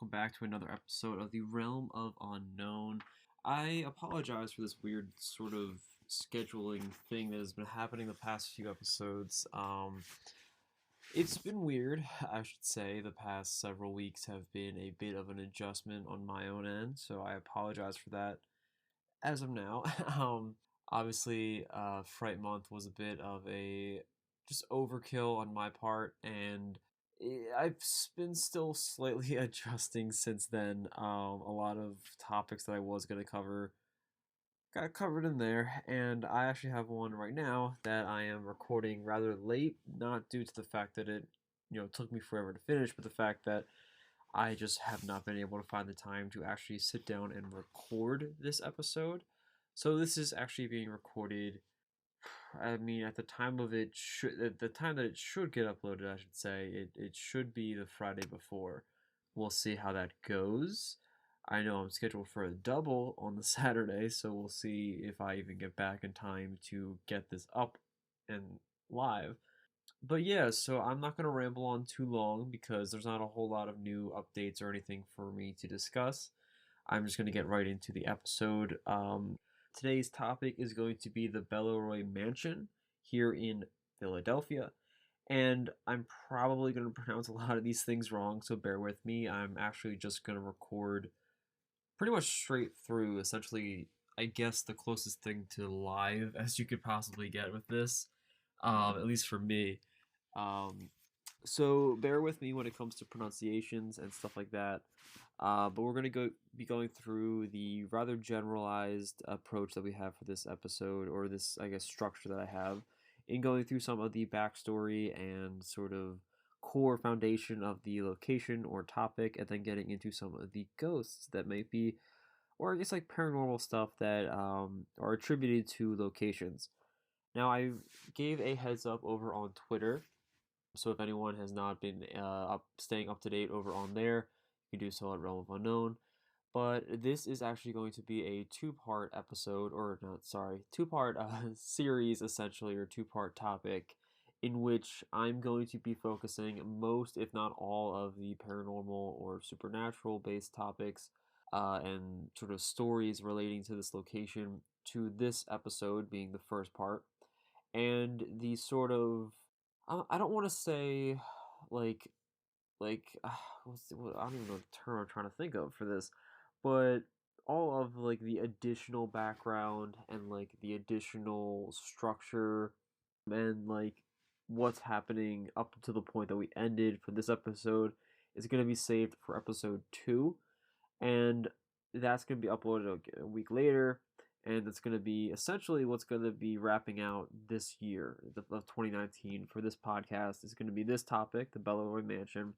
welcome back to another episode of the Realm of Unknown. I apologize for this weird sort of scheduling thing that has been happening the past few episodes. It's been weird, I should say. The past several weeks have been a bit of an adjustment on my own end, so I apologize for that as of now. Obviously, Fright Month was a bit of a just overkill on my part, and I've been still slightly adjusting since then. A lot of topics that I was going to cover got covered in there, and I actually have one right now that I am recording rather late, not due to the fact that it, took me forever to finish, but the fact that I just have not been able to find the time to actually sit down and record this episode. So this is actually being recorded. I mean, at the time of it should at the time that it should get uploaded, I should say it should be the Friday before. We'll see how that goes. I know I'm scheduled for a double on the Saturday, so we'll see if I even get back in time to get this up and live. But yeah, so I'm not going to ramble on too long because there's not a whole lot of new updates or anything for me to discuss. I'm just going to get right into the episode. Today's topic is going to be the Baleroy Mansion here in Philadelphia. And I'm probably going to pronounce a lot of these things wrong, so bear with me. I'm actually just going to record pretty much straight through, essentially, I guess, the closest thing to live as you could possibly get with this, at least for me. Um, so bear with me when it comes to pronunciations and stuff like that. But we're going to be going through the rather generalized approach that we have for this episode, or this, I guess, structure that I have, in going through some of the backstory and sort of core foundation of the location or topic, and then getting into some of the ghosts that might be, or I guess like paranormal stuff that are attributed to locations. Now, I gave a heads up over on Twitter, so if anyone has not been staying up to date over on there, you can do so at Realm of Unknown. But this is actually going to be a two-part episode, or not, sorry, two-part series essentially, or two-part topic, in which I'm going to be focusing most, if not all, of the paranormal or supernatural-based topics and sort of stories relating to this location to this episode being the first part, and the sort of I don't want to say like I don't even know the term I'm trying to think of for this, but all of like the additional background and like the additional structure and like what's happening up to the point that we ended for this episode is going to be saved for episode 2, and that's going to be uploaded a week later, and it's going to be essentially what's going to be wrapping out this year of 2019 for this podcast. Is going to be this topic, the Baleroy Mansion,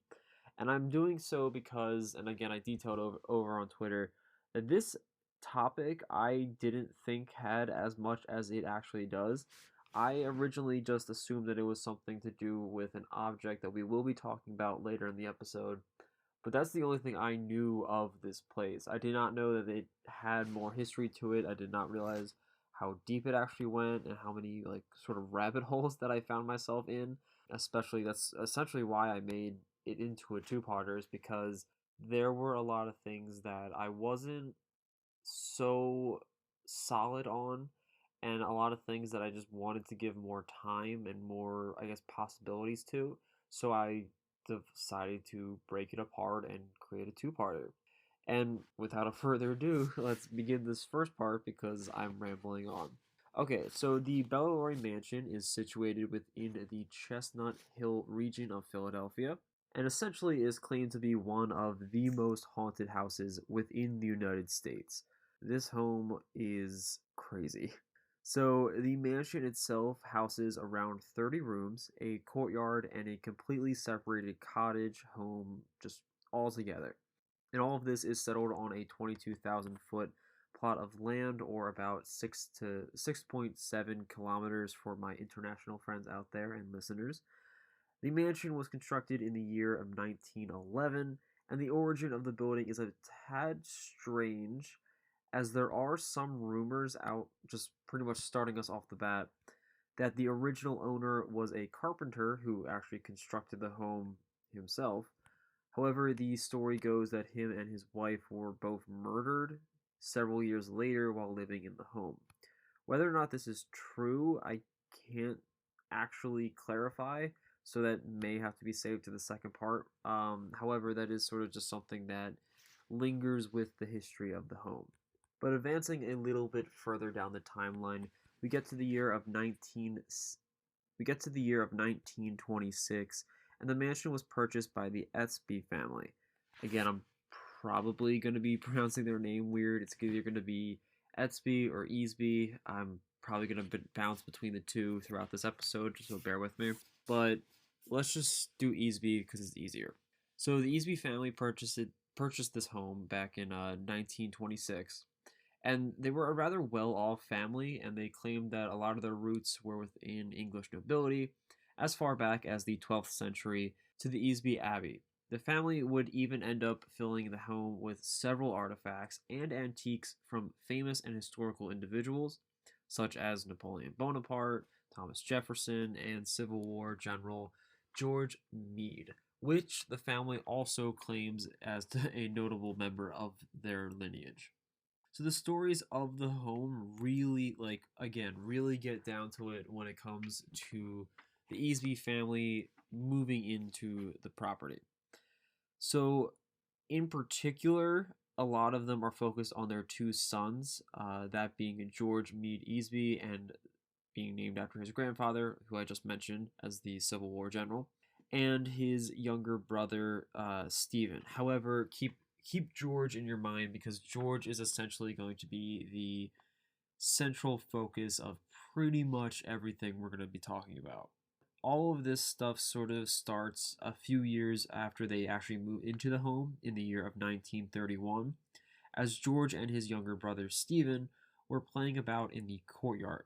and I'm doing so because, and again, I detailed over on Twitter, that this topic I didn't think had as much as it actually does. I originally just assumed that it was something to do with an object that we will be talking about later in the episode, but that's the only thing I knew of this place. I did not know that it had more history to it. I did not realize how deep it actually went and how many like sort of rabbit holes that I found myself in. Especially that's essentially why I made it into a two-parter, is because there were a lot of things that I wasn't so solid on, and a lot of things that I just wanted to give more time and more, I guess, possibilities to. So I decided to break it apart and create a two-parter. And without a further ado, let's begin this first part because I'm rambling on. Okay, so the Baleroy Mansion is situated within the Chestnut Hill region of Philadelphia, and essentially is claimed to be one of the most haunted houses within the United States. This home is crazy. So the mansion itself houses around 30 rooms, a courtyard, and a completely separated cottage home just all together. And all of this is settled on a 22,000 foot plot of land, or about 6.7 kilometers for my international friends out there and listeners. The mansion was constructed in the year of 1911, and the origin of the building is a tad strange, as there are some rumors out, just pretty much starting us off the bat, that the original owner was a carpenter who actually constructed the home himself. However, the story goes that him and his wife were both murdered several years later while living in the home. Whether or not this is true, I can't actually clarify, so that may have to be saved to the second part. However, that is sort of just something that lingers with the history of the home. But advancing a little bit further down the timeline, we get to the year of 19 we get to the year of 1926, and the mansion was purchased by the Easby family. Again, I'm probably going to be pronouncing their name weird. It's either going to be Easby or Easby. I'm probably going to bounce between the two throughout this episode, so bear with me. But let's just do Easby because it's easier. So the Easby family purchased this home back in 1926, and they were a rather well-off family, and they claimed that a lot of their roots were within English nobility, as far back as the 12th century to the Easby Abbey. The family would even end up filling the home with several artifacts and antiques from famous and historical individuals, such as Napoleon Bonaparte, Thomas Jefferson, and Civil War General George Meade, which the family also claims as a notable member of their lineage. So the stories of the home really, really get down to it when it comes to the Easby family moving into the property. So, in particular, a lot of them are focused on their two sons, that being George Meade Easby and being named after his grandfather, who I just mentioned as the Civil War general, and his younger brother, Stephen. However, keep George in your mind because George is essentially going to be the central focus of pretty much everything we're going to be talking about. All of this stuff sort of starts a few years after they actually move into the home in the year of 1931, as George and his younger brother Stephen were playing about in the courtyard.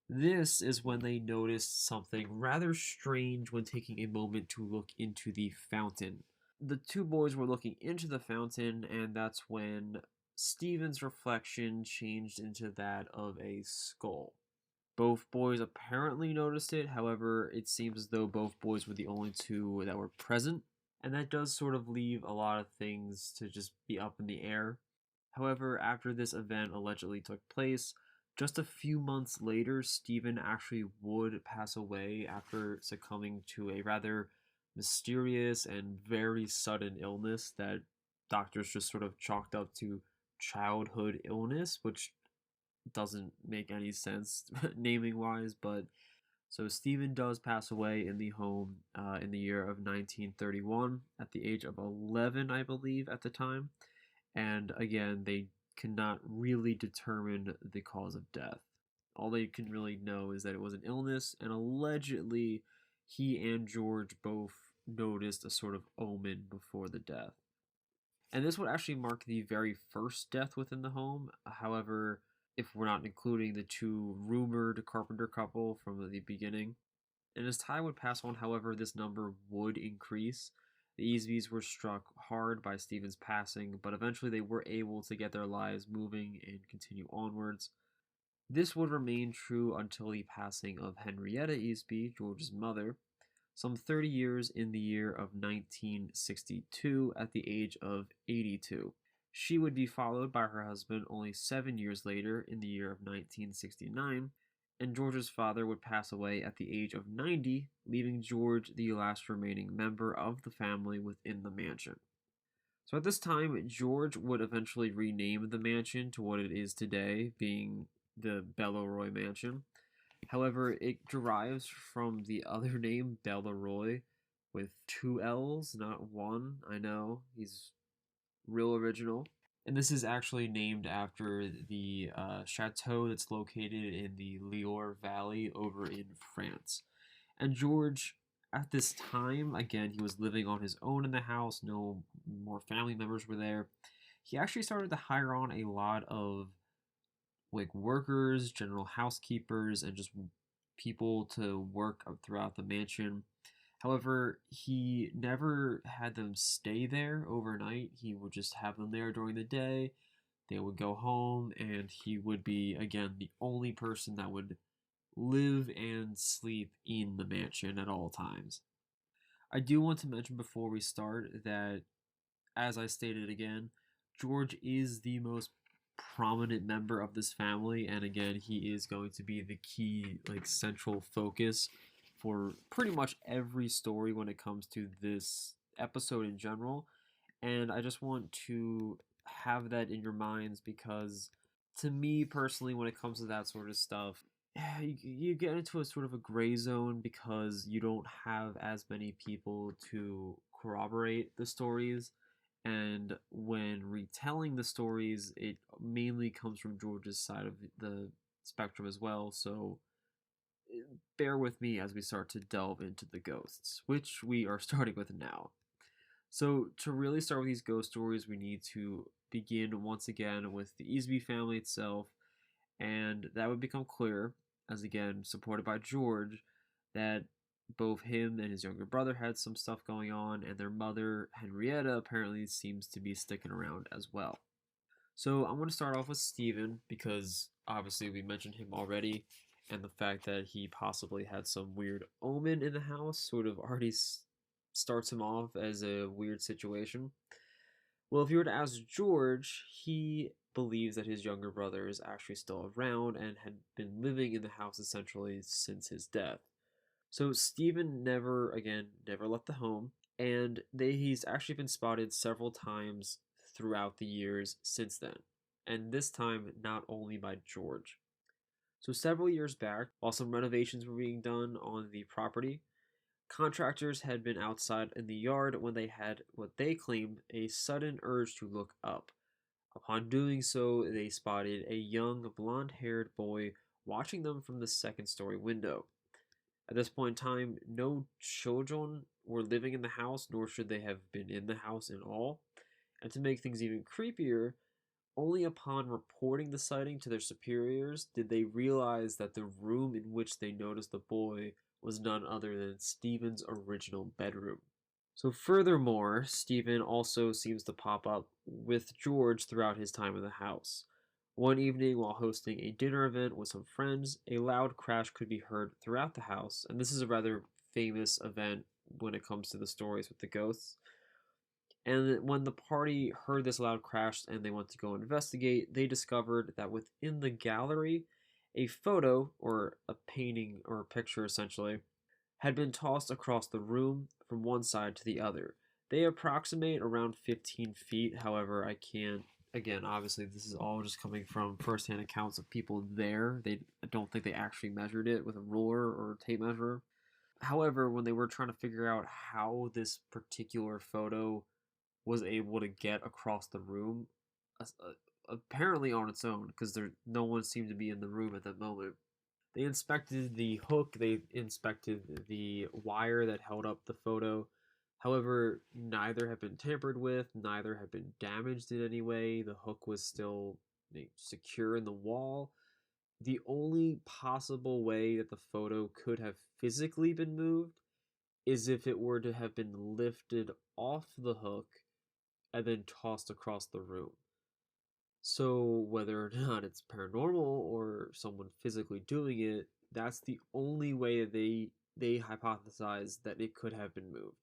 This is when they noticed something rather strange when taking a moment to look into the fountain. The two boys were looking into the fountain, and that's when Stephen's reflection changed into that of a skull. Both boys apparently noticed it, however, it seems as though both boys were the only two that were present, and that does sort of leave a lot of things to just be up in the air. However, after this event allegedly took place, just a few months later, Stephen actually would pass away after succumbing to a rather mysterious and very sudden illness that doctors just sort of chalked up to childhood illness, which doesn't make any sense naming wise. But so Stephen does pass away in the home in the year of 1931 at the age of 11, I believe, at the time. And again, they cannot really determine the cause of death. All they can really know is that it was an illness, and allegedly, he and George both noticed a sort of omen before the death. And this would actually mark the very first death within the home. However, if we're not including the two rumored carpenter couple from the beginning. And as time would pass on, however, this number would increase. The Easbys were struck hard by Stephen's passing, but eventually they were able to get their lives moving and continue onwards. This would remain true until the passing of Henrietta Easby, George's mother, some 30 years in the year of 1962 at the age of 82. She would be followed by her husband only 7 years later in the year of 1969, and George's father would pass away at the age of 90, leaving George the last remaining member of the family within the mansion. So at this time, George would eventually rename the mansion to what it is today, being the Baleroy Mansion. However, it derives from the other name, Baleroy, with two L's, not one. I know, he's real original. And this is actually named after the chateau that's located in the Loire Valley over in France. And George, at this time, again, he was living on his own in the house, no more family members were there. He actually started to hire on a lot of workers, general housekeepers, and just people to work throughout the mansion. However, he never had them stay there overnight. He would just have them there during the day. They would go home, and he would be, again, the only person that would live and sleep in the mansion at all times. I do want to mention before we start that, as I stated again, George is the most prominent member of this family, and again, he is going to be the key, like, central focus for pretty much every story when it comes to this episode in general. And I just want to have that in your minds because, to me personally, when it comes to that sort of stuff, you get into a sort of a gray zone because you don't have as many people to corroborate the stories. And when retelling the stories, it mainly comes from George's side of the spectrum as well. So bear with me as we start to delve into the ghosts, which we are starting with now. So, to really start with these ghost stories, we need to begin once again with the Easby family itself, and that would become clear, as again, supported by George, that both him and his younger brother had some stuff going on, and their mother, Henrietta, apparently seems to be sticking around as well. So, I'm going to start off with Stephen, because obviously we mentioned him already, and the fact that he possibly had some weird omen in the house sort of already starts him off as a weird situation. Well, if you were to ask George, he believes that his younger brother is actually still around and had been living in the house essentially since his death. So Stephen never left the home, and he's actually been spotted several times throughout the years since then, and this time not only by George. So several years back, while some renovations were being done on the property, contractors had been outside in the yard when they had what they claimed a sudden urge to look up. Upon doing so, they spotted a young blonde haired boy watching them from the second story window. At this point in time, no children were living in the house, nor should they have been in the house at all. And to make things even creepier, only upon reporting the sighting to their superiors did they realize that the room in which they noticed the boy was none other than Stephen's original bedroom. So, furthermore, Stephen also seems to pop up with George throughout his time in the house. One evening, while hosting a dinner event with some friends, a loud crash could be heard throughout the house, and this is a rather famous event when it comes to the stories with the ghosts. And when the party heard this loud crash and they went to go investigate, they discovered that within the gallery, a photo, or a painting or a picture essentially, had been tossed across the room from one side to the other. They approximate around 15 feet, however, I can't. Again, obviously, this is all just coming from firsthand accounts of people there. I don't think they actually measured it with a ruler or tape measure. However, when they were trying to figure out how this particular photo was able to get across the room, apparently on its own, because no one seemed to be in the room at that moment. They inspected the hook, they inspected the wire that held up the photo. However, neither had been tampered with, neither had been damaged in any way. The hook was still secure in the wall. The only possible way that the photo could have physically been moved is if it were to have been lifted off the hook and then tossed across the room. So whether or not it's paranormal or someone physically doing it, that's the only way that they hypothesize that it could have been moved.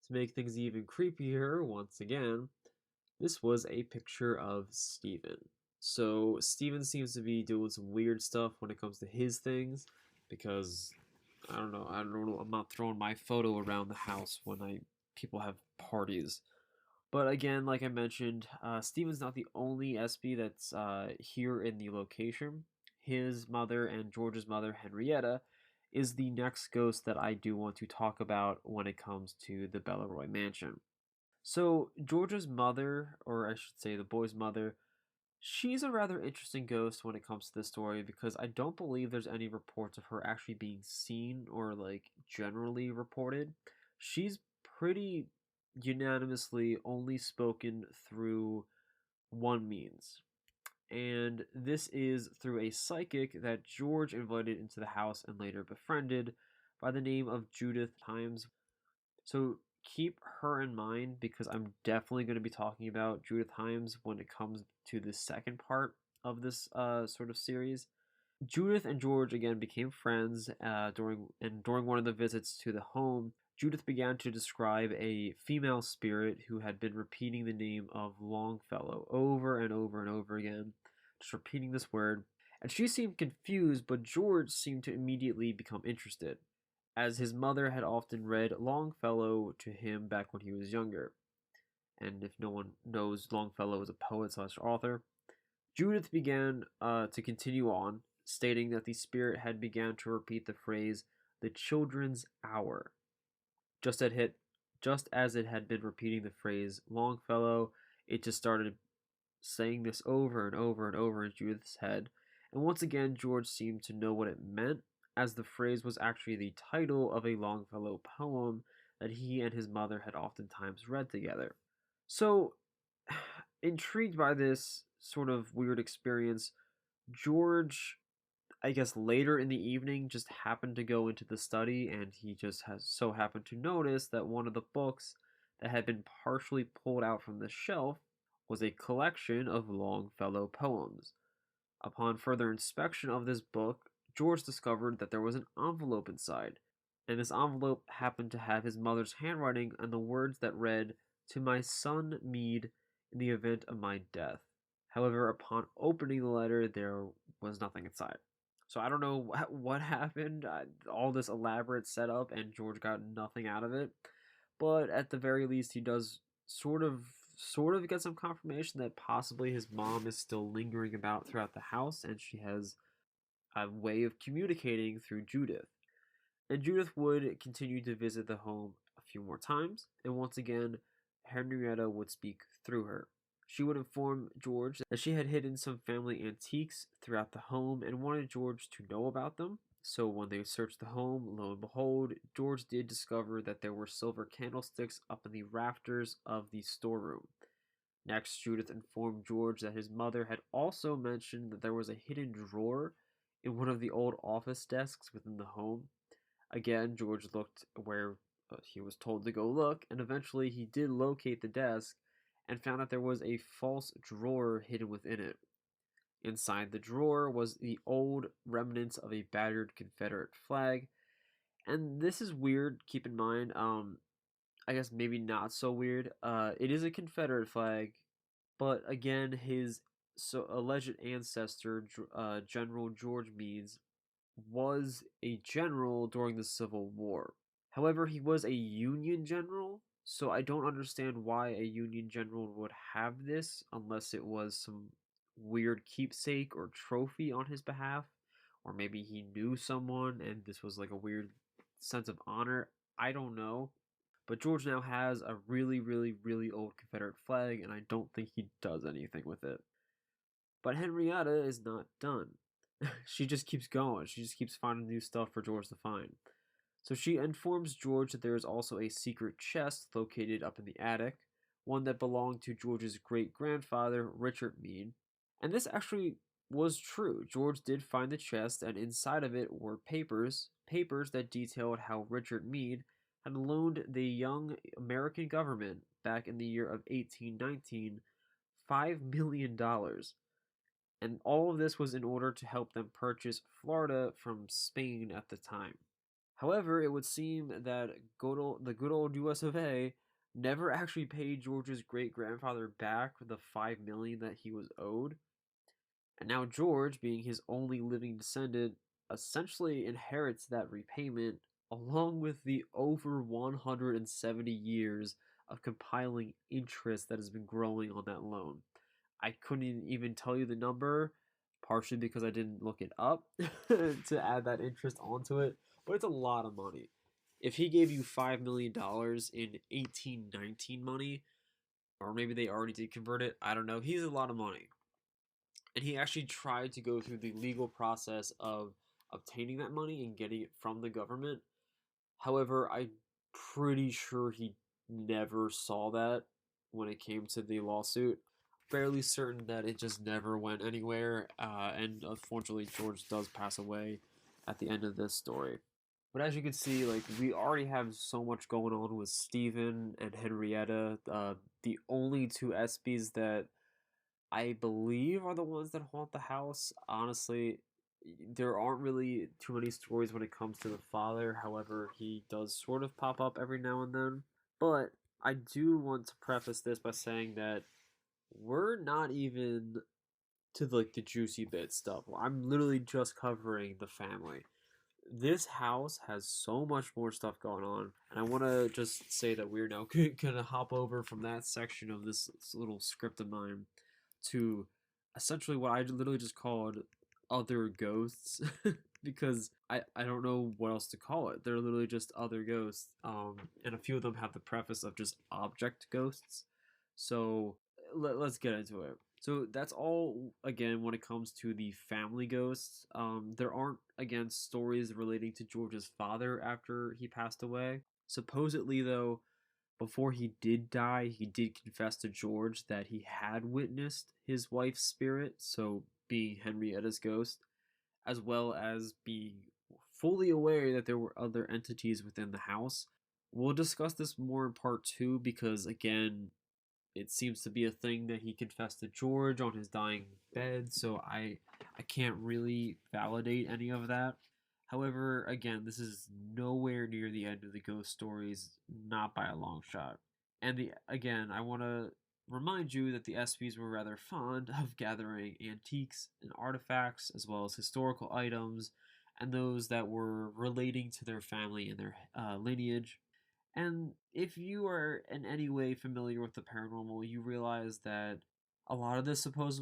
To make things even creepier, once again, this was a picture of Steven. So Steven seems to be doing some weird stuff when it comes to his things, because I don't know, I'm not throwing my photo around the house when people have parties. But again, like I mentioned, Steven's not the only SB that's here in the location. His mother and George's mother, Henrietta, is the next ghost that I do want to talk about when it comes to the Baleroy Mansion. So, George's mother, or I should say the boy's mother, she's a rather interesting ghost when it comes to this story because I don't believe there's any reports of her actually being seen or like generally reported. She's pretty unanimously only spoken through one means. And this is through a psychic that George invited into the house and later befriended by the name of Judith Himes. So keep her in mind because I'm definitely going to be talking about Judith Himes when it comes to the second part of this sort of series. Judith and George again became friends during one of the visits to the home. Judith began to describe a female spirit who had been repeating the name of Longfellow over and over and over again, just repeating this word, and she seemed confused, but George seemed to immediately become interested, as his mother had often read Longfellow to him back when he was younger. And if no one knows, Longfellow was a poet slash author. Judith began to continue on, stating that the spirit had began to repeat the phrase, the children's hour. Just as it had been repeating the phrase Longfellow, it just started saying this over and over and over in Judith's head. And once again, George seemed to know what it meant, as the phrase was actually the title of a Longfellow poem that he and his mother had oftentimes read together. So, intrigued by this sort of weird experience, George, I guess later in the evening, just happened to go into the study, and he just has so happened to notice that one of the books that had been partially pulled out from the shelf was a collection of Longfellow poems. Upon further inspection of this book, George discovered that there was an envelope inside, and this envelope happened to have his mother's handwriting and the words that read, "To my son Mead, in the event of my death." However, upon opening the letter, there was nothing inside. So I don't know what happened, all this elaborate setup, and George got nothing out of it. But at the very least, he does sort of get some confirmation that possibly his mom is still lingering about throughout the house, and she has a way of communicating through Judith. And Judith would continue to visit the home a few more times, and once again, Henrietta would speak through her. She would inform George that she had hidden some family antiques throughout the home and wanted George to know about them. So when they searched the home, lo and behold, George did discover that there were silver candlesticks up in the rafters of the storeroom. Next, Judith informed George that his mother had also mentioned that there was a hidden drawer in one of the old office desks within the home. Again, George looked where he was told to go look, and eventually he did locate the desk and found that there was a false drawer hidden within it. Inside the drawer was the old remnants of a battered Confederate flag. And this is weird, keep in mind, I guess maybe not so weird. It is a Confederate flag, but again, his alleged ancestor, General George Meade, was a general during the Civil War. However, he was a Union general, so I don't understand why a Union general would have this unless it was some weird keepsake or trophy on his behalf, or maybe he knew someone and this was like a weird sense of honor. I don't know. But George now has a really, really, really old Confederate flag, and I don't think he does anything with it. But Henrietta is not done. She just keeps going. She just keeps finding new stuff for George to find. So she informs George that there is also a secret chest located up in the attic, one that belonged to George's great-grandfather, Richard Meade. And this actually was true. George did find the chest, and inside of it were papers that detailed how Richard Meade had loaned the young American government back in the year of 1819 $5 million. And all of this was in order to help them purchase Florida from Spain at the time. However, it would seem that the good old US of A never actually paid George's great-grandfather back the $5 million that he was owed. And now George, being his only living descendant, essentially inherits that repayment along with the over 170 years of compiling interest that has been growing on that loan. I couldn't even tell you the number, partially because I didn't look it up to add that interest onto it, but it's a lot of money. If he gave you $5 million in 1819 money, or maybe they already did convert it, I don't know, he's a lot of money. And he actually tried to go through the legal process of obtaining that money and getting it from the government. However, I'm pretty sure he never saw that when it came to the lawsuit. Fairly certain that it just never went anywhere, and unfortunately George does pass away at the end of this story. But as you can see, like, we already have so much going on with Stephen and Henrietta, the only two Espys that I believe are the ones that haunt the house. Honestly, There aren't really too many stories when it comes to the father. However, he does sort of pop up every now and then. But I do want to preface this by saying that we're not even to like the juicy bit stuff. I'm literally just covering the family. This house has so much more stuff going on, and I want to just say that we're now gonna hop over from that section of this little script of mine to essentially what I literally just called other ghosts because I don't know what else to call it. They're literally just other ghosts. And a few of them have the preface of just object ghosts. So let's get into it. So that's all again when it comes to the family ghosts. There aren't again stories relating to George's father after he passed away. Supposedly though, before he did die, he did confess to George that he had witnessed his wife's spirit, so being Henrietta's ghost, as well as being fully aware that there were other entities within the house. We'll discuss this more in part two because, again, it seems to be a thing that he confessed to George on his dying bed, so I can't really validate any of that. However, again, this is nowhere near the end of the ghost stories, not by a long shot. And again, I want to remind you that the ESPYs were rather fond of gathering antiques and artifacts, as well as historical items, and those that were relating to their family and their lineage. And if you are in any way familiar with the paranormal, you realize that a lot of this supposed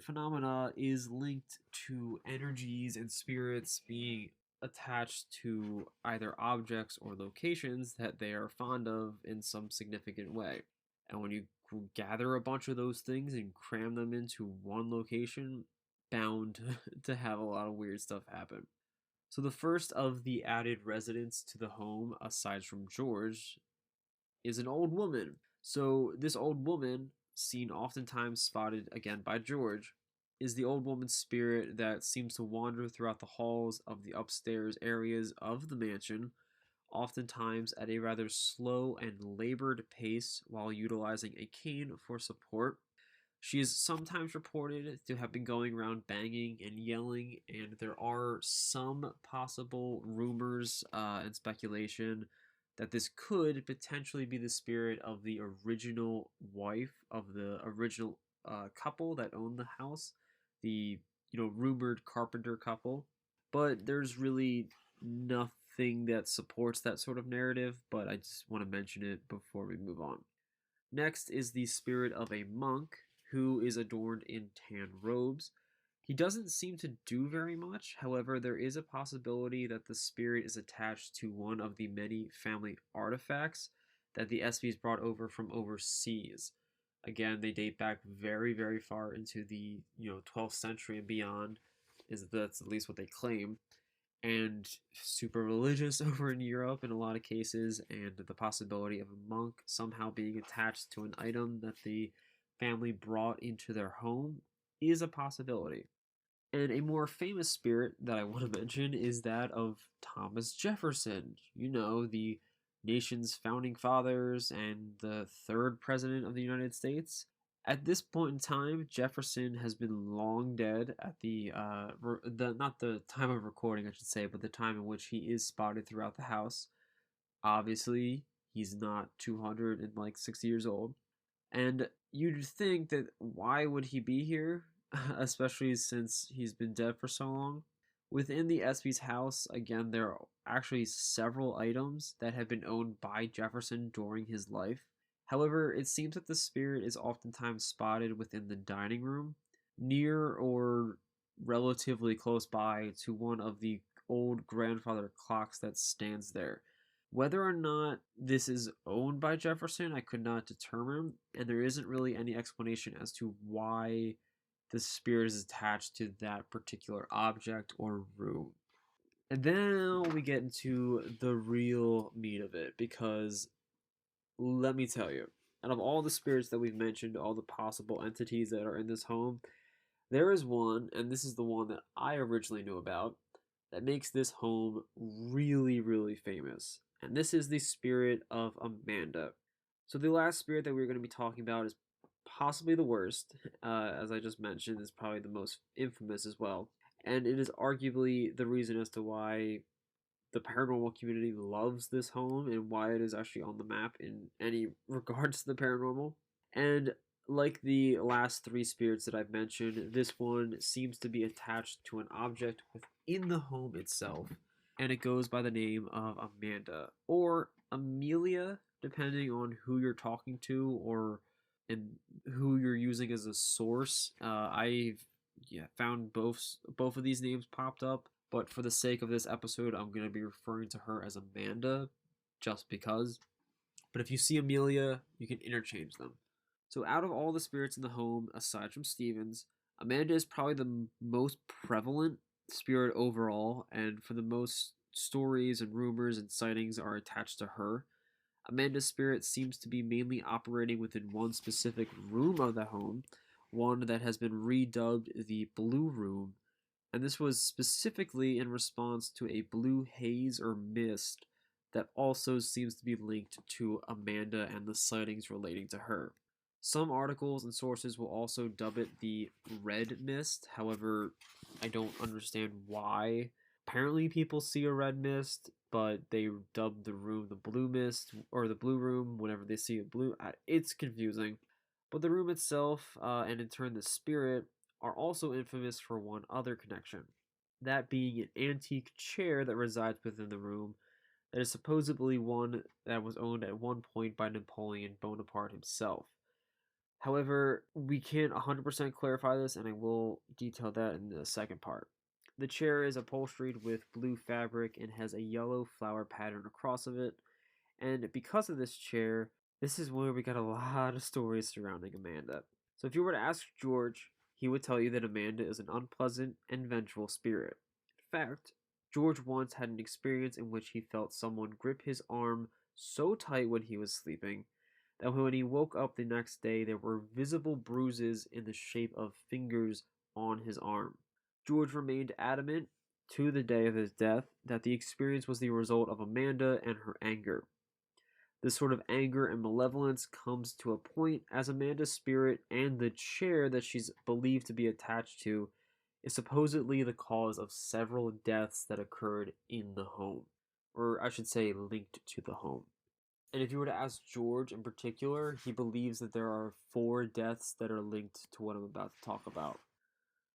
phenomena is linked to energies and spirits being attached to either objects or locations that they are fond of in some significant way. And when you gather a bunch of those things and cram them into one location, bound to have a lot of weird stuff happen. So the first of the added residents to the home, aside from George, is an old woman. So this old woman, seen oftentimes spotted again by George, is the old woman's spirit that seems to wander throughout the halls of the upstairs areas of the mansion, oftentimes at a rather slow and labored pace while utilizing a cane for support. She is sometimes reported to have been going around banging and yelling, and there are some possible rumors and speculation that this could potentially be the spirit of the original wife of the original couple that owned the house, the rumored carpenter couple. But there's really nothing that supports that sort of narrative. But I just want to mention it before we move on. Next is the spirit of a monk who is adorned in tan robes. He doesn't seem to do very much, however, there is a possibility that the spirit is attached to one of the many family artifacts that the ESPYs brought over from overseas. Again, they date back very, very far into the 12th century and beyond. That's at least what they claim, and super religious over in Europe in a lot of cases, and the possibility of a monk somehow being attached to an item that the family brought into their home is a possibility. And a more famous spirit that I want to mention is that of Thomas Jefferson, the nation's founding fathers and the third president of the United States. At this point in time, Jefferson has been long dead at the not the time of recording, I should say, but the time in which he is spotted throughout the house. Obviously, he's not 260 years old, and you'd think that why would he be here, especially since he's been dead for so long? Within the ESPY's house, again, there are actually several items that have been owned by Jefferson during his life. However, it seems that the spirit is oftentimes spotted within the dining room, near or relatively close by to one of the old grandfather clocks that stands there. Whether or not this is owned by Jefferson, I could not determine, and there isn't really any explanation as to why the spirit is attached to that particular object or room. And then we get into the real meat of it, because let me tell you, out of all the spirits that we've mentioned, all the possible entities that are in this home, there is one, and this is the one that I originally knew about, that makes this home really, really famous. And this is the spirit of Amanda. So the last spirit that we're going to be talking about is possibly the worst, as I just mentioned, is probably the most infamous as well. and it is arguably the reason as to why the paranormal community loves this home and why it is actually on the map in any regards to the paranormal. And like the last three spirits that I've mentioned, this one seems to be attached to an object within the home itself, and it goes by the name of Amanda or Amelia, depending on who you're talking to or and who you're using as a source. I've found both of these names popped up, but for the sake of this episode, I'm going to be referring to her as Amanda, just because. But if you see Amelia, you can interchange them. So, out of all the spirits in the home, aside from Stevens, Amanda is probably the most prevalent spirit overall, and for the most stories and rumors and sightings are attached to her. Amanda's spirit seems to be mainly operating within one specific room of the home, one that has been redubbed the Blue Room, and this was specifically in response to a blue haze or mist that also seems to be linked to Amanda and the sightings relating to her. Some articles and sources will also dub it the red mist. However, I don't understand why. Apparently, people see a red mist, but they dub the room the blue mist or the blue room whenever they see a blue. It's confusing. But the room itself, and in turn the spirit, are also infamous for one other connection. That being an antique chair that resides within the room that is supposedly one that was owned at one point by Napoleon Bonaparte himself. However, we can't 100% clarify this, and I will detail that in the second part. The chair is upholstered with blue fabric and has a yellow flower pattern across of it, and because of this chair, this is where we got a lot of stories surrounding Amanda. So if you were to ask George, he would tell you that Amanda is an unpleasant and vengeful spirit. In fact, George once had an experience in which he felt someone grip his arm so tight when he was sleeping that when he woke up the next day, there were visible bruises in the shape of fingers on his arm. George remained adamant to the day of his death that the experience was the result of Amanda and her anger. This sort of anger and malevolence comes to a point as Amanda's spirit and the chair that she's believed to be attached to is supposedly the cause of several deaths that occurred in the home, or I should say linked to the home. And if you were to ask George in particular, he believes that there are 4 deaths that are linked to what I'm about to talk about.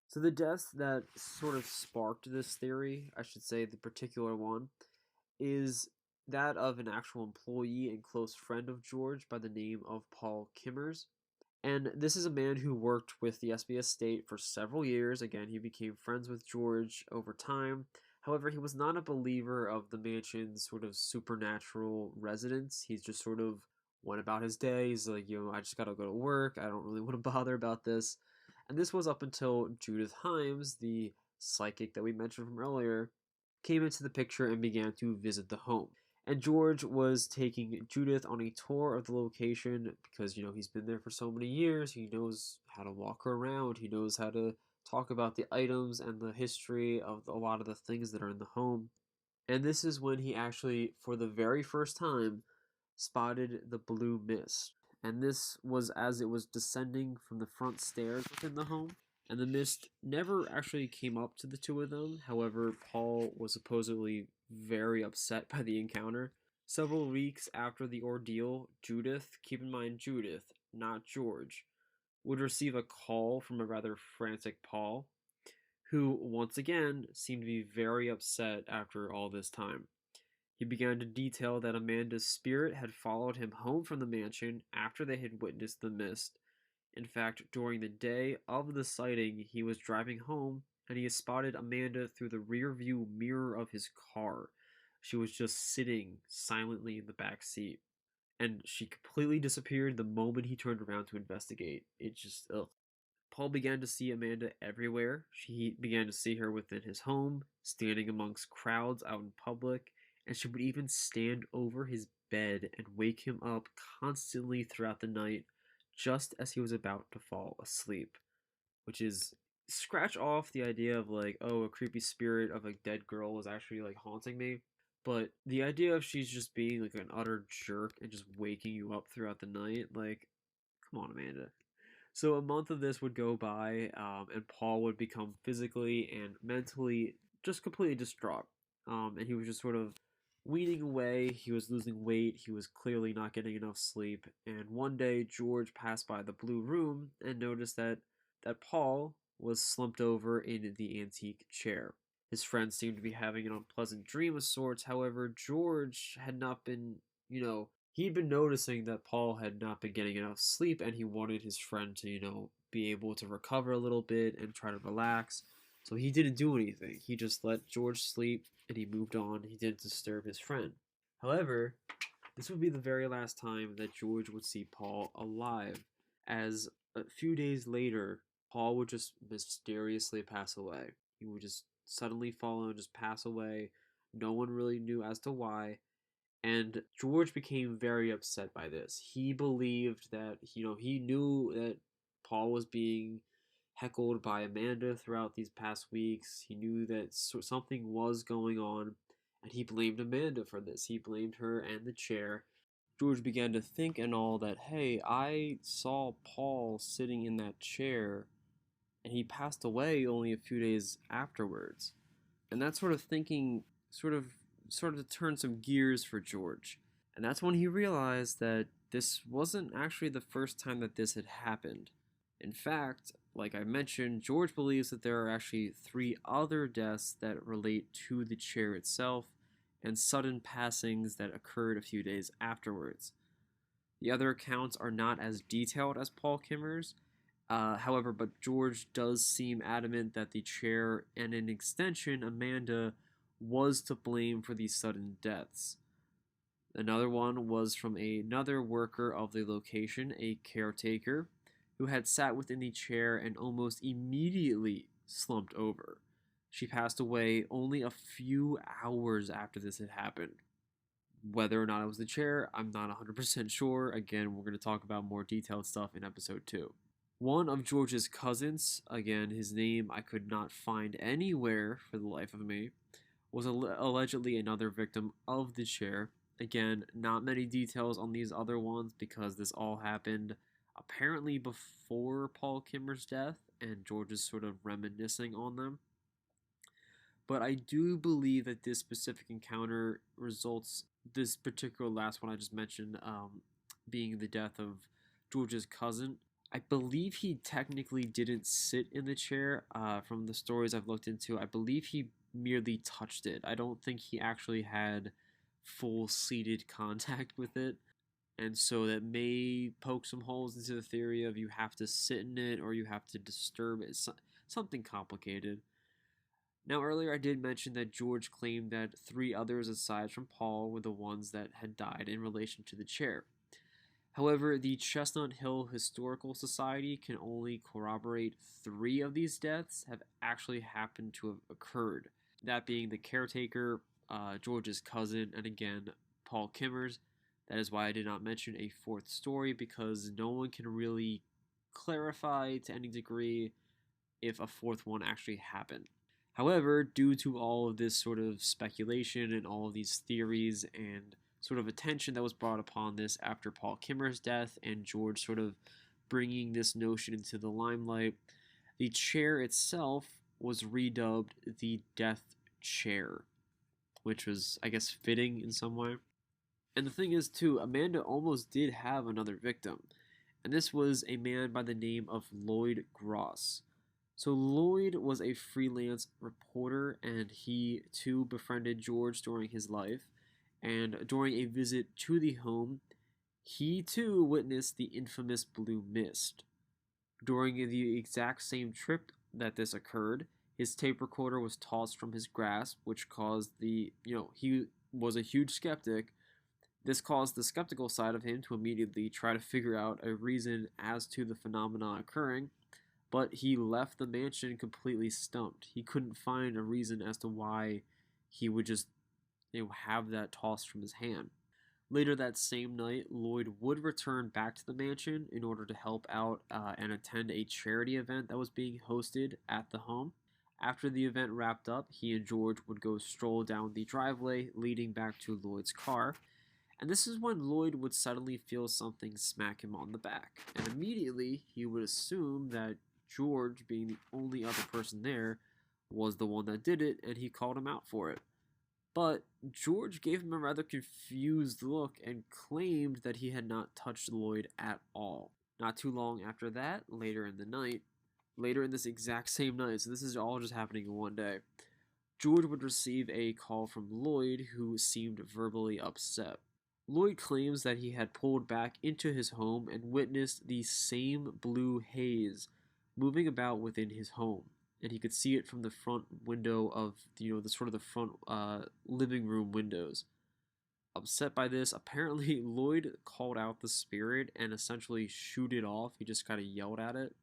So the deaths that sort of sparked this theory, I should say the particular one, is that of an actual employee and close friend of George by the name of Paul Kimmers. And this is a man who worked with the SBS state for several years. Again, he became friends with George over time. However, he was not a believer of the mansion's sort of supernatural residence. He just sort of went about his day. He's like, I just gotta go to work. I don't really want to bother about this. And this was up until Judith Himes, the psychic that we mentioned from earlier, came into the picture and began to visit the home. And George was taking Judith on a tour of the location because, he's been there for so many years. He knows how to walk her around. He knows how to talk about the items and the history of a lot of the things that are in the home. And this is when he actually, for the very first time, spotted the blue mist. And this was as it was descending from the front stairs within the home. And the mist never actually came up to the two of them. However, Paul was supposedly very upset by the encounter. Several weeks after the ordeal, Judith, keep in mind Judith, not George, would receive a call from a rather frantic Paul, who once again seemed to be very upset after all this time. He began to detail that Amanda's spirit had followed him home from the mansion after they had witnessed the mist. In fact, during the day of the sighting, he was driving home and he had spotted Amanda through the rear view mirror of his car. She was just sitting silently in the back seat. And she completely disappeared the moment he turned around to investigate. It just, ugh. Paul began to see Amanda everywhere. He began to see her within his home, standing amongst crowds out in public, and she would even stand over his bed and wake him up constantly throughout the night just as he was about to fall asleep. Which is scratch off the idea of like, oh, a creepy spirit of a dead girl was actually like haunting me. But the idea of she's just being like an utter jerk and just waking you up throughout the night, like, come on, Amanda. So a month of this would go by, and Paul would become physically and mentally just completely distraught. And he was just sort of weaning away. He was losing weight. He was clearly not getting enough sleep. And one day, George passed by the blue room and noticed that Paul was slumped over in the antique chair. His friend seemed to be having an unpleasant dream of sorts. However, George had not been, he'd been noticing that Paul had not been getting enough sleep, and he wanted his friend to, be able to recover a little bit and try to relax. So he didn't do anything. He just let George sleep and he moved on. He didn't disturb his friend. However, this would be the very last time that George would see Paul alive, as a few days later, Paul would just mysteriously pass away. He would just suddenly fall and just pass away. No one really knew as to why. And George became very upset by this. He believed that, he knew that Paul was being heckled by Amanda throughout these past weeks. He knew that something was going on, and he blamed Amanda for this. He blamed her and the chair. George began to think and all that, hey, I saw Paul sitting in that chair, and he passed away only a few days afterwards. And that sort of thinking sort of turned some gears for George. And that's when he realized that this wasn't actually the first time that this had happened. In fact, like I mentioned, George believes that there are actually 3 other deaths that relate to the chair itself and sudden passings that occurred a few days afterwards. The other accounts are not as detailed as Paul Kimmer's, however, but George does seem adamant that the chair and an extension, Amanda, was to blame for these sudden deaths. Another one was from another worker of the location, a caretaker, who had sat within the chair and almost immediately slumped over. She passed away only a few hours after this had happened. Whether or not it was the chair, I'm not 100% sure. Again, we're going to talk about more detailed stuff in episode 2. One of George's cousins, again, his name I could not find anywhere for the life of me, was allegedly another victim of the chair. Again, not many details on these other ones because this all happened apparently before Paul Kimmer's death, and George is sort of reminiscing on them. But I do believe that this specific encounter results, this particular last one I just mentioned, being the death of George's cousin. I believe he technically didn't sit in the chair. From the stories I've looked into, I believe he merely touched it. I don't think he actually had full seated contact with it. And so that may poke some holes into the theory of you have to sit in it or you have to disturb it. Something complicated. Now, earlier I did mention that George claimed that 3 others aside from Paul were the ones that had died in relation to the chair. However, the Chestnut Hill Historical Society can only corroborate 3 of these deaths have actually happened to have occurred. That being the caretaker, George's cousin, and again, Paul Kimmer's. That is why I did not mention a 4th story, because no one can really clarify to any degree if a 4th one actually happened. However, due to all of this sort of speculation and all of these theories and sort of attention that was brought upon this after Paul Kimmer's death and George sort of bringing this notion into the limelight, the chair itself was redubbed the Death Chair, which was, I guess, fitting in some way. And the thing is, too, Amanda almost did have another victim, and this was a man by the name of Lloyd Gross. So Lloyd was a freelance reporter, and he, too, befriended George during his life, and during a visit to the home, he, too, witnessed the infamous Blue Mist. During the exact same trip that this occurred, his tape recorder was tossed from his grasp, which caused he was a huge skeptic. This caused the skeptical side of him to immediately try to figure out a reason as to the phenomena occurring, but he left the mansion completely stumped. He couldn't find a reason as to why he would just have that tossed from his hand. Later that same night, Lloyd would return back to the mansion in order to help out and attend a charity event that was being hosted at the home. After the event wrapped up, he and George would go stroll down the driveway leading back to Lloyd's car. And this is when Lloyd would suddenly feel something smack him on the back. And immediately, he would assume that George, being the only other person there, was the one that did it, and he called him out for it. But George gave him a rather confused look and claimed that he had not touched Lloyd at all. Not too long after that, later in this exact same night, so this is all just happening in one day, George would receive a call from Lloyd, who seemed verbally upset. Lloyd claims that he had pulled back into his home and witnessed the same blue haze moving about within his home, and he could see it from the front window of the sort of the front living room windows. Upset by this, apparently Lloyd called out the spirit and essentially shooed it off. He just kind of yelled at it,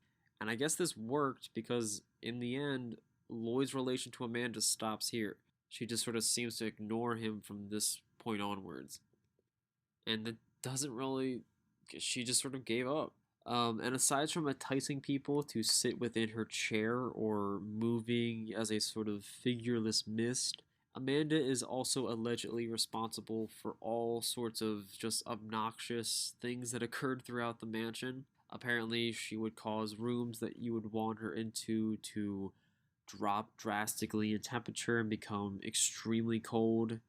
and I guess this worked because in the end, Lloyd's relation to Amanda stops here. She just sort of seems to ignore him from this point onwards, and it doesn't really. She just sort of gave up. And aside from enticing people to sit within her chair or moving as a sort of figureless mist, Amanda is also allegedly responsible for all sorts of just obnoxious things that occurred throughout the mansion. Apparently, she would cause rooms that you would wander into to drop drastically in temperature and become extremely cold.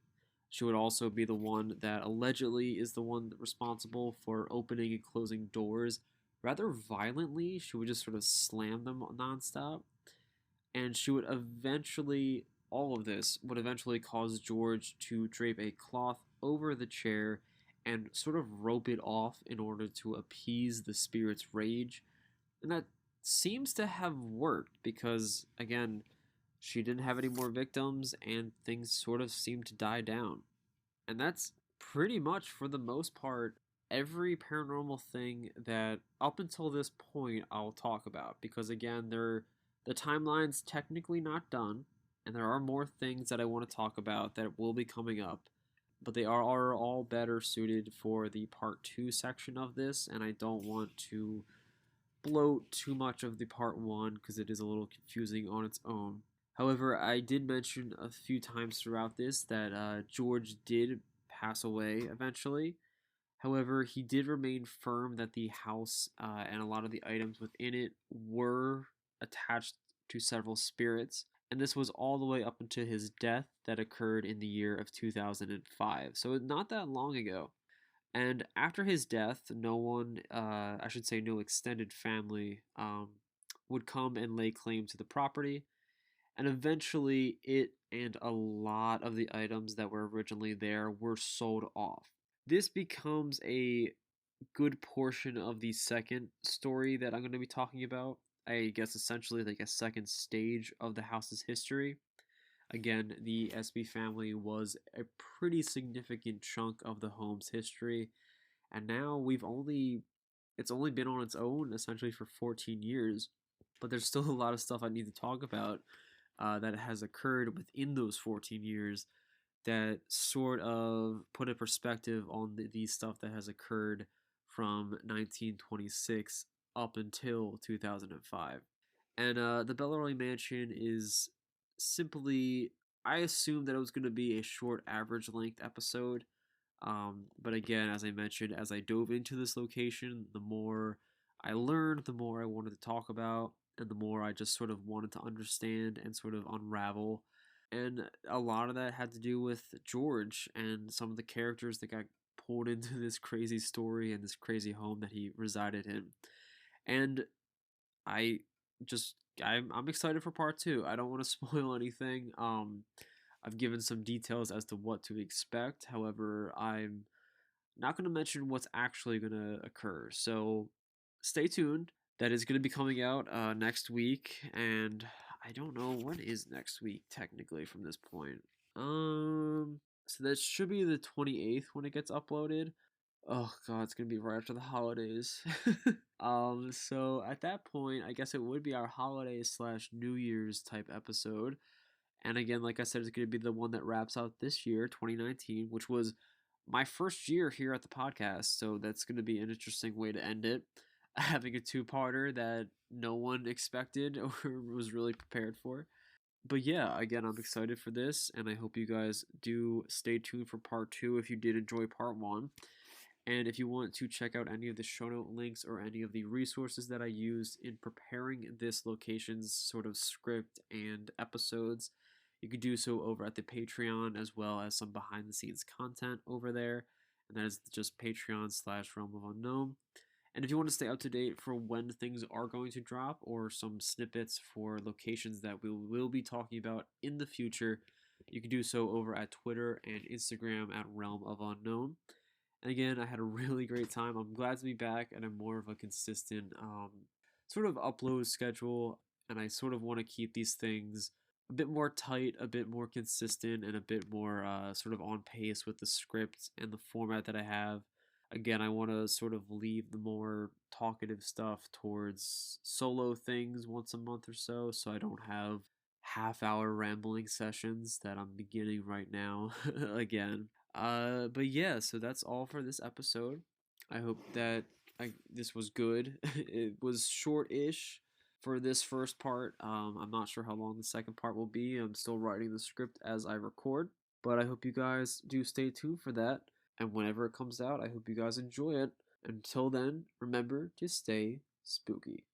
She would also be the one that allegedly is the one responsible for opening and closing doors rather violently. She would just sort of slam them nonstop. And she would eventually, all of this would eventually cause George to drape a cloth over the chair and sort of rope it off in order to appease the spirit's rage. And that seems to have worked because, again, she didn't have any more victims and things sort of seemed to die down. And that's pretty much, for the most part, every paranormal thing that up until this point I'll talk about. Because, again, the timeline's technically not done, and there are more things that I want to talk about that will be coming up. But they are all better suited for the part 2 section of this, and I don't want to bloat too much of the part 1 because it is a little confusing on its own. However, I did mention a few times throughout this that George did pass away eventually. However, he did remain firm that the house and a lot of the items within it were attached to several spirits, and this was all the way up until his death that occurred in the year of 2005. So, not that long ago. And after his death, no one, I should say, no extended family, would come and lay claim to the property. And eventually, it and a lot of the items that were originally there were sold off. This becomes a good portion of the second story that I'm going to be talking about. I guess essentially like a second stage of the house's history. Again, the SB family was a pretty significant chunk of the home's history, and now it's only been on its own essentially for 14 years, but there's still a lot of stuff I need to talk about that has occurred within those 14 years that sort of put a perspective on the stuff that has occurred from 1926 up until 2005. And the Baleroy Mansion is simply, I assumed that it was going to be a short, average length episode. But again, as I mentioned, as I dove into this location, the more I learned, the more I wanted to talk about, and the more I just sort of wanted to understand and sort of unravel. And a lot of that had to do with George and some of the characters that got pulled into this crazy story and this crazy home that he resided in. And I I'm excited for part 2. I don't want to spoil anything. I've given some details as to what to expect. However, I'm not going to mention what's actually going to occur. So stay tuned. That is going to be coming out next week, and I don't know when is next week technically from this point. So that should be the 28th when it gets uploaded. Oh god, it's gonna be right after the holidays. So at that point, I guess it would be our holiday slash New Year's type episode. And again, like I said, it's gonna be the one that wraps out this year, 2019, which was my first year here at the podcast. So that's gonna be an interesting way to end it. Having a two-parter that no one expected or was really prepared for. But yeah, again, I'm excited for this, and I hope you guys do stay tuned for part two if you did enjoy part one. And if you want to check out any of the show note links or any of the resources that I used in preparing this location's sort of script and episodes, you could do so over at the Patreon, as well as some behind the scenes content over there. And that is just Patreon/Realm of Unknown. And if you want to stay up to date for when things are going to drop, or some snippets for locations that we will be talking about in the future, you can do so over at Twitter and Instagram at Realm of Unknown. And again, I had a really great time. I'm glad to be back at a more of a consistent sort of upload schedule. And I sort of want to keep these things a bit more tight, a bit more consistent, and a bit more sort of on pace with the script and the format that I have. Again, I want to sort of leave the more talkative stuff towards solo things once a month or so I don't have half-hour rambling sessions that I'm beginning right now again. But yeah, so that's all for this episode. I hope that this was good. It was short-ish for this first part. I'm not sure how long the second part will be. I'm still writing the script as I record, but I hope you guys do stay tuned for that. And whenever it comes out, I hope you guys enjoy it. Until then, remember to stay spooky.